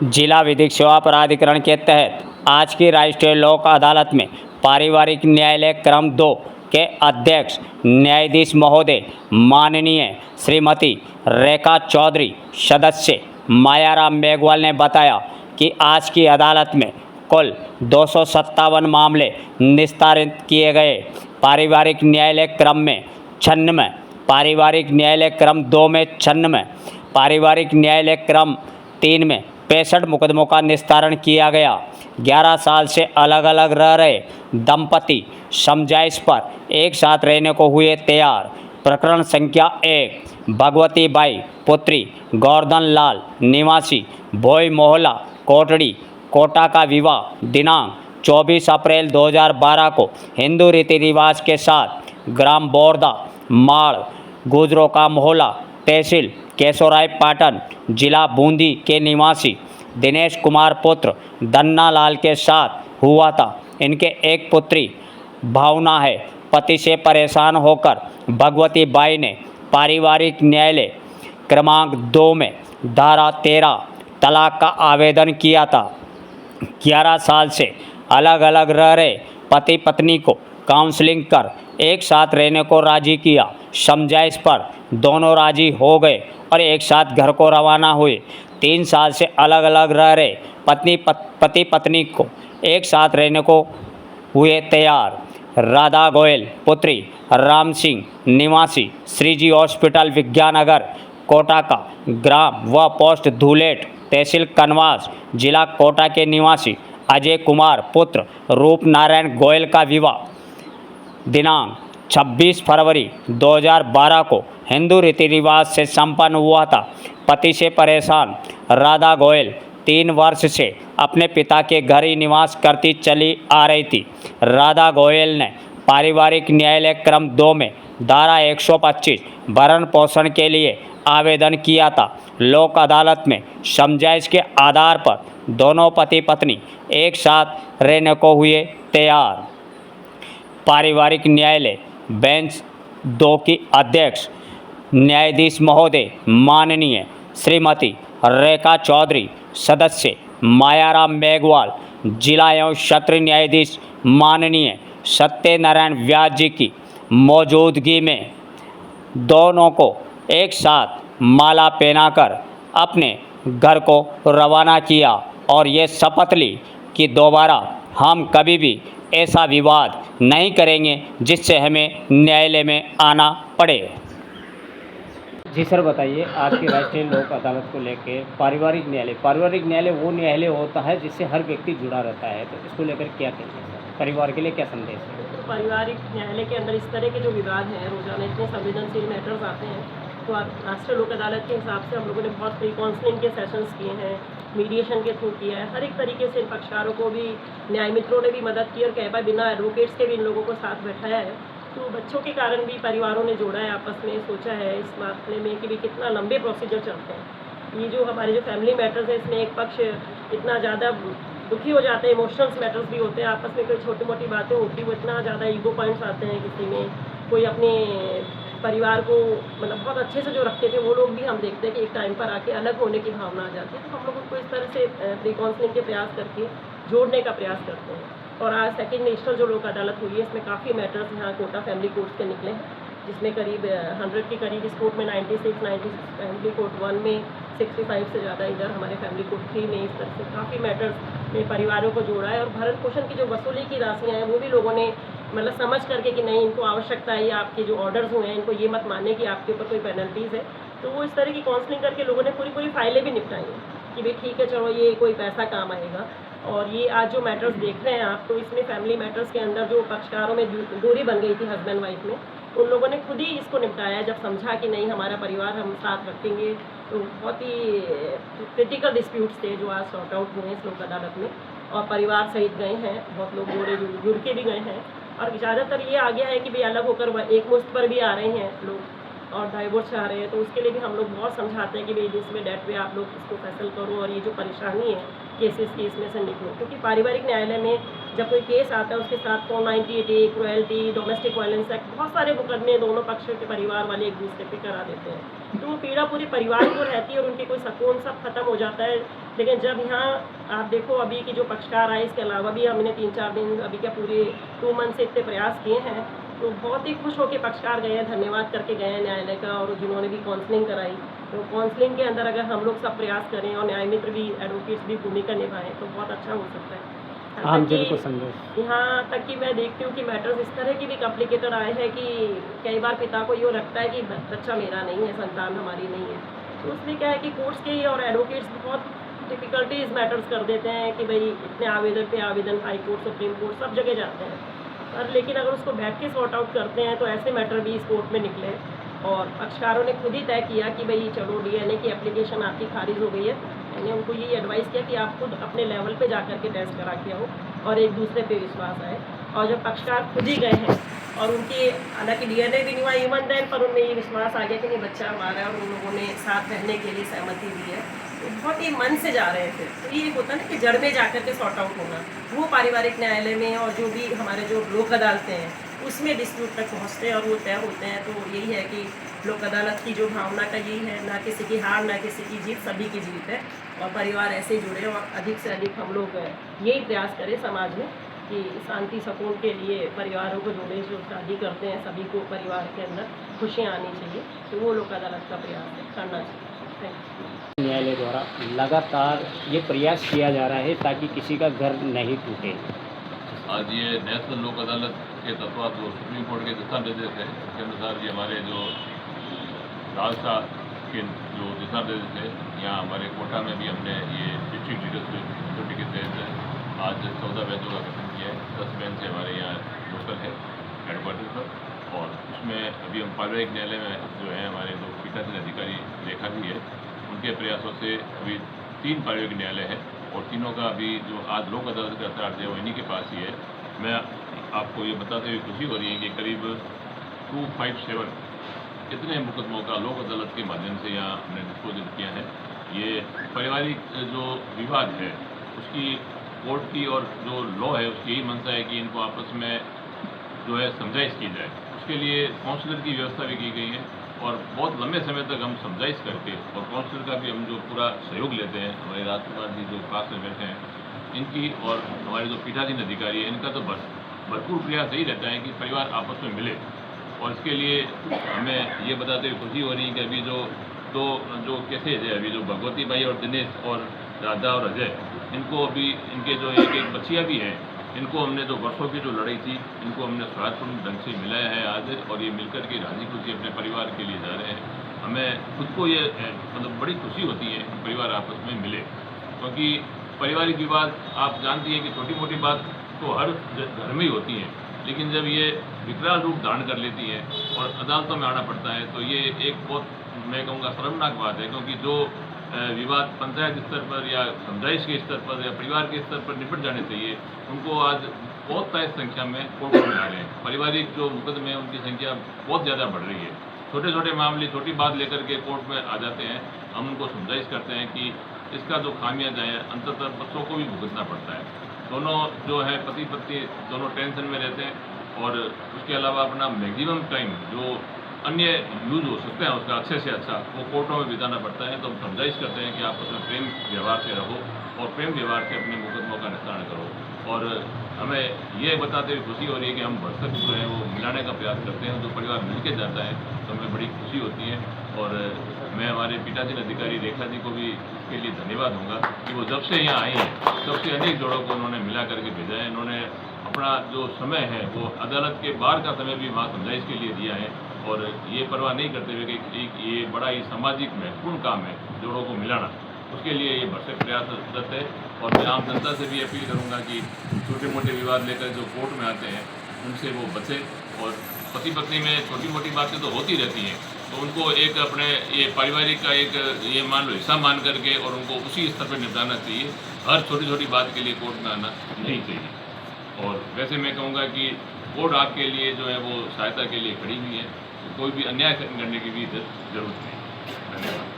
जिला विधिक सेवा प्राधिकरण के तहत आज की राष्ट्रीय लोक अदालत में पारिवारिक न्यायालय क्रम 2 के अध्यक्ष न्यायाधीश महोदय माननीय श्रीमती रेखा चौधरी, सदस्य मायाराम मेघवाल ने बताया कि आज की अदालत में कुल 257 मामले निस्तारित किए गए। पारिवारिक न्यायालय क्रम में 96, पारिवारिक न्यायालय क्रम 2 में 96, पारिवारिक न्यायालय क्रम 3 में 65 मुकदमों का निस्तारण किया गया। 11 साल से अलग अलग रह रहे दंपति समझाइश पर एक साथ रहने को हुए तैयार। प्रकरण संख्या 1, भगवती बाई पुत्री गोवर्धन लाल निवासी भोई मोहल्ला कोटड़ी कोटा का विवाह दिनांक 24 अप्रैल 2012 को हिंदू रीति रिवाज के साथ ग्राम बोरदा माड़ गुजरों का मोहल्ला तहसील केशोराय पाटन जिला बूंदी के निवासी दिनेश कुमार पुत्र दन्ना लाल के साथ हुआ था। इनके एक पुत्री भावना है। पति से परेशान होकर भगवती बाई ने पारिवारिक न्यायालय क्रमांक 2 में धारा 13 तलाक का आवेदन किया था। 11 साल से अलग अलग रह रहे पति पत्नी को काउंसलिंग कर एक साथ रहने को राजी किया। समझाइश पर दोनों राजी हो गए और एक साथ घर को रवाना हुए। 3 साल से अलग अलग रह रहे पति पत्नी को एक साथ रहने को हुए तैयार। राधा गोयल पुत्री राम सिंह निवासी श्रीजी हॉस्पिटल विज्ञाननगर कोटा का ग्राम व पोस्ट धूलेट तहसील कनवास जिला कोटा के निवासी अजय कुमार पुत्र रूप नारायण गोयल का विवाह दिनांक 26 फरवरी 2012 को हिंदू रीति रिवाज से संपन्न हुआ था। पति से परेशान राधा गोयल 3 वर्ष से अपने पिता के घर ही निवास करती चली आ रही थी। राधा गोयल ने पारिवारिक न्यायालय क्रम 2 में धारा 125 भरण पोषण के लिए आवेदन किया था। लोक अदालत में समझाइश के आधार पर दोनों पति पत्नी एक साथ रहने को हुए तैयार। पारिवारिक न्यायालय बेंच 2 की अध्यक्ष न्यायाधीश महोदय माननीय श्रीमती रेखा चौधरी, सदस्य मायाराम मेघवाल, जिला एवं सत्र न्यायाधीश माननीय सत्यनारायण व्यास जी की मौजूदगी में दोनों को एक साथ माला पहनाकर अपने घर को रवाना किया और ये शपथ ली कि दोबारा हम कभी भी ऐसा विवाद नहीं करेंगे जिससे हमें न्यायालय में आना पड़े। जी सर, बताइए आज की राष्ट्रीय लोक अदालत को लेकर पारिवारिक न्यायालय वो न्यायालय होता है जिससे हर व्यक्ति जुड़ा रहता है, तो इसको लेकर क्या कहेंगे सर? परिवार के लिए क्या संदेश है? पारिवारिक न्यायालय के अंदर इस तरह के जो विवाद हैं, रोजाना इतने संवेदनशील मैटर्स आते हैं, तो राष्ट्रीय लोक अदालत के हिसाब से हम लोगों ने बहुत प्री काउंसलिंग के सेशंस किए हैं, मीडिएशन के थ्रू किया है। हर एक तरीके से इन पक्षकारों को भी न्याय मित्रों ने भी मदद की और कह पाए बिना एडवोकेट्स के भी इन लोगों को साथ बैठाया है। तो बच्चों के कारण भी परिवारों ने जोड़ा है, आपस में सोचा है इस मामले में कि भी कितना लंबे प्रोसीजर चलते हैं। ये जो हमारे जो फैमिली मैटर्स हैं, इसमें एक पक्ष इतना ज़्यादा दुखी हो जाते हैं, इमोशनल्स मैटर्स भी होते हैं, आपस में कोई छोटी मोटी बातें होती हैं, वो इतना ज़्यादा ईगो पॉइंट्स आते हैं किसी में, कोई अपने परिवार को मतलब बहुत अच्छे से जो रखते थे वो लोग भी हम देखते हैं कि एक टाइम पर आके अलग होने की भावना आ जाती है। तो हम लोग उनको इस तरह से प्री काउंसलिंग के प्रयास करके जोड़ने का प्रयास करते हैं। और आज सेकेंड नेशनल जो लोक अदालत हुई है, इसमें काफ़ी मैटर्स यहाँ कोटा फैमिली कोर्ट के निकले हैं, जिसमें करीब 100 के करीब इस कोर्ट में 96 फैमिली कोर्ट 1 में 65 से ज़्यादा, इधर हमारे फैमिली कोर्ट 3 में, इस तरह से काफ़ी मैटर्स में परिवारों को जोड़ा है। और भरण पोषण की जो वसूली की राशियाँ हैं वो भी लोगों ने मतलब समझ करके कि नहीं इनको आवश्यकता है, या आपके जो ऑर्डर्स हुए हैं इनको ये मत मानने कि आपके ऊपर कोई पेनल्टीज़ है, तो वो इस तरह की काउंसलिंग करके लोगों ने पूरी फाइलें भी निपटाई हैं कि भाई ठीक है चलो ये कोई पैसा काम आएगा। और ये आज जो मैटर्स देख रहे हैं आप, तो इसमें फैमिली मैटर्स के अंदर जो पक्षकारों में दूरी बन गई थी हस्बैंड वाइफ में, उन लोगों ने खुद ही इसको निपटाया जब समझा कि नहीं हमारा परिवार हम साथ रखेंगे। तो बहुत ही क्रिटिकल डिस्प्यूट्स थे जो आज सॉर्ट आउट हुए इस लोक अदालत में, और परिवार सहित गए हैं, बहुत लोग जुड़ के भी गए हैं। और ज़्यादातर ये आ गया है कि भाई अलग होकर एक मुश्त पर भी आ रहे हैं लोग और डाइवोर्स चाह रहे हैं, तो उसके लिए भी हम लोग बहुत समझाते हैं कि भाई जिसमें डेट पे आप लोग इसको फैसल करो और ये जो परेशानी है केसेस की इसमें से निकलो। क्योंकि पारिवारिक न्यायालय में जब कोई केस आता है उसके साथ 498A, cruelty, domestic violence act, बहुत सारे मुकदमे दोनों पक्षों के परिवार वाले एक दूसरे पे करा देते हैं, तो वो पीड़ा पूरे परिवार को रहती है और उनके कोई सुकून सब खत्म हो जाता है। लेकिन जब यहाँ आप देखो अभी की जो पक्षकार आए, इसके अलावा भी हमने 3-4 दिन अभी क्या पूरे 2 मंथ से इतने प्रयास किए हैं, तो बहुत ही खुश होकर पक्षकार गए हैं, धन्यवाद करके गए हैं न्यायालय का, और जिन्होंने भी काउंसलिंग कराई। तो काउंसलिंग के अंदर अगर हम लोग सब प्रयास करें और न्याय मित्र भी, एडवोकेट्स भी भूमिका निभाएं तो बहुत अच्छा हो सकता है। आम जन को संदेश यहाँ तक कि मैं देखती हूँ कि मैटर्स इस तरह की भी कॉम्प्लिकेटेड आए हैं कि कई बार पिता को ये लगता है कि बच्चा मेरा नहीं है, संतान हमारी नहीं है। तो उसमें क्या है कि कोर्ट्स के और एडवोकेट्स बहुत डिफ़िकल्टीज मैटर्स कर देते हैं कि भाई इतने आवेदन पे आवेदन, हाई कोर्ट, सुप्रीम कोर्ट, सब जगह जाते हैं। और लेकिन अगर उसको बैठ के सॉर्ट आउट करते हैं तो ऐसे मैटर भी इस कोर्ट में निकले। और पक्षकारों ने खुद ही तय किया कि भाई चलो डीएनए की एप्लीकेशन आपकी खारिज हो गई है। मैंने उनको यही एडवाइस किया कि आप खुद अपने लेवल पे जा कर के टेस्ट करा के आओ और एक दूसरे पे विश्वास आए। और जब पक्षकार खुद ही गए हैं और उनकी हालांकि डीएनए भी नहीं हुआ इवन देन, पर उनमें ये विश्वास आ गया कि नहीं बच्चा हमारा है और उन लोगों ने साथ रहने के लिए सहमति दी है, तो बहुत ही मन से जा रहे हैं। फिर तो ये होता है ना कि जड़ में जाकर के सॉर्ट आउट होना, वो पारिवारिक न्यायालय में और जो भी हमारे जो लोक अदालतें हैं उसमें डिस्प्यूट तक पहुँचते हैं और वो तय होते हैं। तो यही है कि लोक अदालत की जो भावना का यही है, ना किसी की हार ना किसी की जीत, सभी की जीत है। और परिवार ऐसे ही जुड़े और अधिक से अधिक हम लोग यही प्रयास करें समाज में कि शांति सुकून के लिए परिवारों को जोड़े, जो शादी करते हैं सभी को परिवार के अंदर खुशियाँ आनी चाहिए। तो वो लोक अदालत का प्रयास करना चाहिए। Thank you. न्यायालय द्वारा लगातार ये प्रयास किया जा रहा है ताकि किसी का घर नहीं टूटे। आज ये नेशनल लोक अदालत के तत्वात जो सुप्रीम कोर्ट के दिशा निर्देश है, उसके अनुसार ये हमारे जो राजसा के जो दिशा निर्देश है, यहाँ हमारे कोटा में भी हमने ये डिस्ट्रिक्ट लीडरशिप ड्यूटी के तहत आज 14 बेंचों का गठन किया है। 10 बेंच हमारे यहाँ लोकल है हेडक्वार्टर पर, और उसमें अभी हम पारिवारिक न्यायालय में जो है हमारे जो पीठासीन अधिकारी लेखा भी है, उनके प्रयासों से अभी 3 पारिवारिक न्यायालय है और तीनों का अभी जो आज लोक अदालत का चार्ज है वो इन्हीं के पास ही है। मैं आपको ये बताते हुए खुशी हो रही है कि करीब 257 इतने मुकदमों का लोक अदालत के माध्यम से यहाँ हमने डिस्पोजल किया है। ये पारिवारिक जो विवाद है उसकी कोर्ट की और जो लॉ है उसकी यही मंशा है कि इनको आपस में जो है समझाइश की जाए। उसके लिए काउंसलर की व्यवस्था भी की गई है और बहुत लंबे समय तक हम समझाइश करके और काउंसलर का भी हम जो पूरा सहयोग लेते हैं। हमारे राजकुमार जी जो पास में बैठे हैं इनकी और हमारे जो पीठासीन अधिकारी है इनका तो भरपूर प्रयास यही रहता है कि परिवार आपस में मिले। और इसके लिए हमें ये बताते हुए खुशी हो रही है कि अभी जो केसेज है, अभी जो भगवती बाई और दिनेश और राधा और अजय, इनको अभी इनके जो एक बच्चियाँ भी हैं, इनको हमने जो वर्षों की जो लड़ाई थी इनको हमने सौहार्दपूर्ण ढंग से मिलाया है आज, और ये मिलकर के राजी खुशी अपने परिवार के लिए जा रहे हैं। हमें खुद को ये मतलब बड़ी खुशी होती है कि परिवार आपस में मिले, क्योंकि पारिवारिक विवाद आप जानती हैं कि छोटी मोटी बात तो हर घर में ही होती है, लेकिन जब ये विकराल रूप धारण कर लेती है और अदालतों में आना पड़ता है तो ये एक बहुत मैं कहूँगा शर्मनाक बात है। क्योंकि जो विवाद पंचायत स्तर पर या समझाइश के स्तर पर या परिवार के स्तर पर निपट जाने चाहिए, उनको आज बहुत तय संख्या में कोर्टों में आ रहे हैं। पारिवारिक जो मुकदमे हैं उनकी संख्या बहुत ज़्यादा बढ़ रही है। छोटे छोटे मामले, छोटी बात लेकर के कोर्ट में आ जाते हैं। हम उनको समझाइश करते हैं कि इसका जो खामियाजा है अंततः बच्चों को भी भुगतना पड़ता है। दोनों जो है पति पत्नी दोनों टेंशन में रहते हैं और उसके अलावा अपना मैक्सिमम टाइम जो अन्य यूज हो सकते हैं उसका अच्छे से अच्छा वो कोर्टों में बिताना पड़ता है। तो हम समझाइश करते हैं कि आप अपने प्रेम व्यवहार से रहो और प्रेम व्यवहार से अपने मुकदमों का निस्तारण करो। और हमें ये बताते हुए खुशी हो रही है कि हम भरसक जो है वो मिलाने का प्रयास करते हैं। जो परिवार मिल के जाता है तो हमें बड़ी खुशी होती है। और मैं हमारे पीठासीन अधिकारी रेखा जी को भी इसके लिए धन्यवाद दूंगा कि वो जब से यहाँ आई हैं तब से अनेक जोड़ों को उन्होंने मिला करके भेजा है। इन्होंने अपना जो समय है वो अदालत के बाहर का समय भी वहाँ समझाइश के लिए दिया है और ये परवाह नहीं करते हुए कि ये बड़ा ही सामाजिक महत्वपूर्ण काम है जोड़ों को मिलाना, उसके लिए ये भरसक प्रयासरत है। और मैं आम जनता से भी अपील करूँगा कि छोटे मोटे विवाद लेकर जो कोर्ट में आते हैं उनसे वो बचें। और पति पत्नी में छोटी मोटी बातें तो होती रहती हैं, तो उनको एक अपने ये पारिवारिक का एक ये मान लो हिस्सा मान करके और उनको उसी स्तर पर निपटाना चाहिए। हर छोटी छोटी बात के लिए कोर्ट में आना नहीं चाहिए। और वैसे मैं कहूँगा कि कोर्ट आपके लिए जो है वो सहायता के लिए खड़ी हुई है, तो कोई भी अन्याय करने की भी जरूरत नहीं। धन्यवाद।